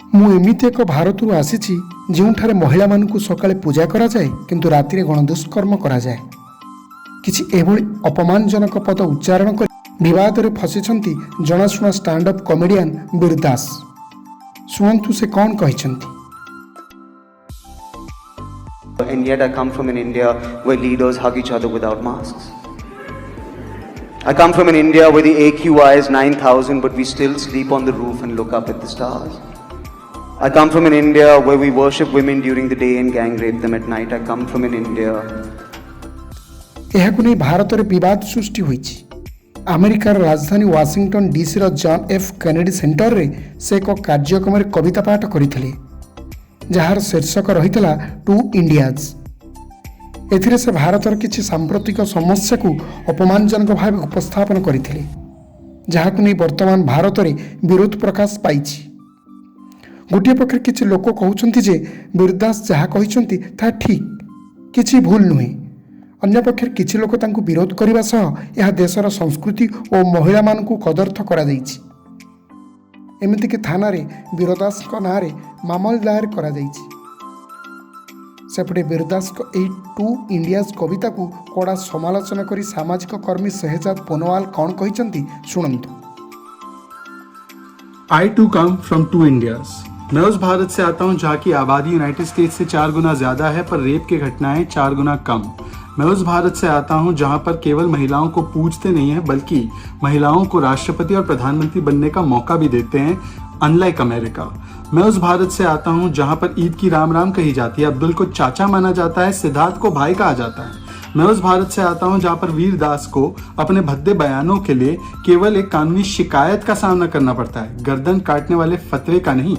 ମୁଁ ଏମିତି ଏକ ଭାରତରୁ ଆସିଛି ଯେଉଁଠାରେ ମହିଳାମାନଙ୍କୁ ସକାଳେ ପୂଜା କରାଯାଏ କିନ୍ତୁ ରାତିରେ ଗଣଦୁଷ୍କର୍ମ କରାଯାଏ। କିଛି ଏଭଳି ଅପମାନଜନକ ପଦ ଉଚ୍ଚାରଣ କରି ବିବାଦରେ ଫସିଛନ୍ତି ଜଣାଶୁଣା ଷ୍ଟାଣ୍ଡଅପ୍ କମେଡିଆନ୍ ବୀର ଦାସ। ଶୁଣନ୍ତୁ ସେ କ'ଣ କହିଛନ୍ତି। And yet I come from an India where leaders hug each other without masks. I come from an India where the AQI is 9,000 but we still sleep on the roof and look up at the stars. I come from an India where we worship women during the day and gang rape them at night. I come from an India. ଏହାକୁ ନେଇ ଭାରତରେ ବିବାଦ ସୃଷ୍ଟି ହୋଇଛି। ଆମେରିକାର ରାଜଧାନୀ Washington ଡିସିର ଜନ୍ F Kennedy ସେଣ୍ଟରରେ ସେ ଏକ କାର୍ଯ୍ୟକ୍ରମରେ କବିତା ପାଠ କରିଥିଲେ ଯାହାର ଶୀର୍ଷକ ରହିଥିଲା ଟୁ ଇଣ୍ଡିଆଜ୍। ଏଥିରେ ସେ ଭାରତର କିଛି ସାମ୍ପ୍ରତିକ ସମସ୍ୟାକୁ ଅପମାନଜନକ ଭାବେ ଉପସ୍ଥାପନ କରିଥିଲେ ଯାହାକୁ ନେଇ ବର୍ତ୍ତମାନ ଭାରତରେ ବିରୋଧ ପ୍ରକାଶ ପାଇଛି। ଗୋଟିଏ ପକ୍ଷରେ କିଛି ଲୋକ କହୁଛନ୍ତି ଯେ ବୀର ଦାସ ଯାହା କହିଛନ୍ତି ତାହା ଠିକ୍, କିଛି ଭୁଲ ନୁହେଁ। ଅନ୍ୟପକ୍ଷରେ କିଛି ଲୋକ ତାଙ୍କୁ ବିରୋଧ କରିବା ସହ ଏହା ଦେଶର ସଂସ୍କୃତି ଓ ମହିଳାମାନଙ୍କୁ କଦର୍ଥ କରାଯାଇଛି। ଏମିତିକି ଥାନାରେ ବୀର ଦାସଙ୍କ ନାଁରେ ମାମଲା ଦାୟର କରାଯାଇଛି। ସେପଟେ ବୀର ଦାସଙ୍କ ଏହି ଟୁ ଇଣ୍ଡିଆଜ୍ କବିତାକୁ କଡ଼ା ସମାଲୋଚନା କରି ସାମାଜିକ କର୍ମୀ ଶେହଜାଦ ପୋନୱାଲ କ'ଣ କହିଛନ୍ତି ଶୁଣନ୍ତୁ। I too come from two Indias. मैं उस भारत से आता हूँ जहाँ की आबादी यूनाइटेड स्टेट्स से 4 गुना ज्यादा है पर रेप की घटनाएं 4 गुना कम। मैं उस भारत से आता हूँ जहाँ पर केवल महिलाओं को पूजते नहीं है बल्कि महिलाओं को राष्ट्रपति और प्रधानमंत्री बनने का मौका भी देते हैं, अनलाइक अमेरिका। मैं उस भारत से आता हूँ जहाँ पर ईद की राम राम कही जाती है, अब्दुल को चाचा माना जाता है, सिद्धार्थ को भाई कहा जाता है। मैं उस भारत से आता हूँ जहाँ पर वीर दास को अपने भद्दे बयानों के लिए केवल एक कानूनी शिकायत का सामना करना पड़ता है, गर्दन काटने वाले फतवे का नहीं।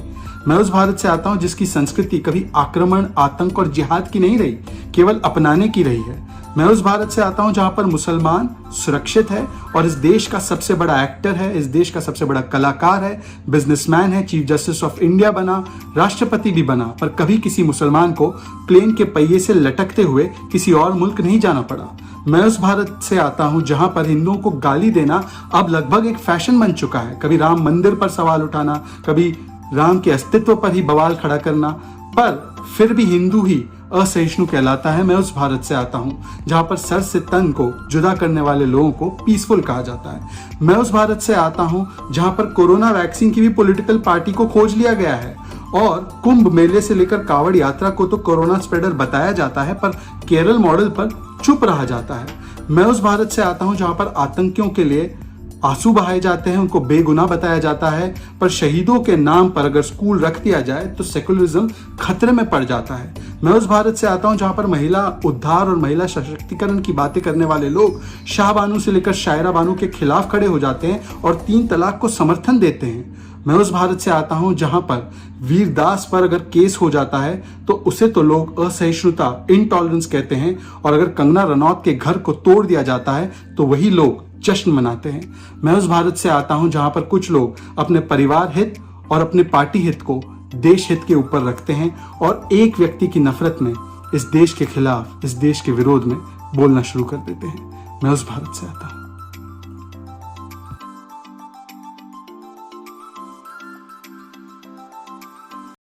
मैं उस भारत से आता हूँ जिसकी संस्कृति कभी आक्रमण, आतंक और जिहाद की नहीं रही, केवल अपनाने की रही है। मैं उस भारत से आता हूँ जहाँ पर मुसलमान सुरक्षित है और इस देश का सबसे बड़ा एक्टर है, इस देश का सबसे बड़ा कलाकार है, बिजनेसमैन है, चीफ जस्टिस ऑफ इंडिया बना, राष्ट्रपति भी बना, पर कभी किसी मुसलमान को प्लेन के पहिए से लटकते हुए किसी और मुल्क नहीं जाना पड़ा। मैं उस भारत से आता हूँ जहाँ पर हिंदुओं को गाली देना अब लगभग एक फैशन बन चुका है, कभी राम मंदिर पर सवाल उठाना, कभी राम के अस्तित्व पर ही बवाल खड़ा करना, पर फिर भी हिंदू ही असहिष्णु कहलाता है। मैं उस भारत से आता हूँ जहाँ पर सर से तन को जुदा करने वाले लोगों को पीसफुल कहा जाता है। मैं उस भारत से आता हूँ जहाँ पर कोरोना वैक्सीन की भी पॉलिटिकल पार्टी को खोज लिया गया है और कुंभ मेले से लेकर कावड़ यात्रा को तो कोरोना स्प्रेडर बताया जाता है पर केरल मॉडल पर चुप रहा जाता है। मैं उस भारत से आता हूँ जहाँ पर आतंकियों के लिए आंसू बहाए जाते हैं, उनको बेगुनाह बताया जाता है, पर शहीदों के नाम पर अगर स्कूल रख दिया जाए तो सेकुलरिज्म खतरे में पड़ जाता है। मैं उस भारत से आता हूं जहां पर महिला उद्धार और महिला सशक्तिकरण की बातें करने वाले लोग शाहबानू से लेकर शायरा बानू के खिलाफ खड़े हो जाते हैं और 3 तलाक को समर्थन देते हैं। मैं उस भारत से आता हूं जहां पर वीर दास पर अगर केस हो जाता है तो उसे तो लोग असहिष्णुता, इंटॉलरेंस कहते हैं और अगर कंगना रनौत के घर को तोड़ दिया जाता है तो वही लोग जश्न मनाते हैं। मैं उस भारत से आता हूं जहां पर कुछ लोग अपने परिवार हित और अपने पार्टी हित को देश हित के ऊपर रखते हैं और एक व्यक्ति की नफरत में इस देश के खिलाफ, इस देश के विरोध में बोलना शुरू कर देते हैं। मैं उस भारत से आता हूं।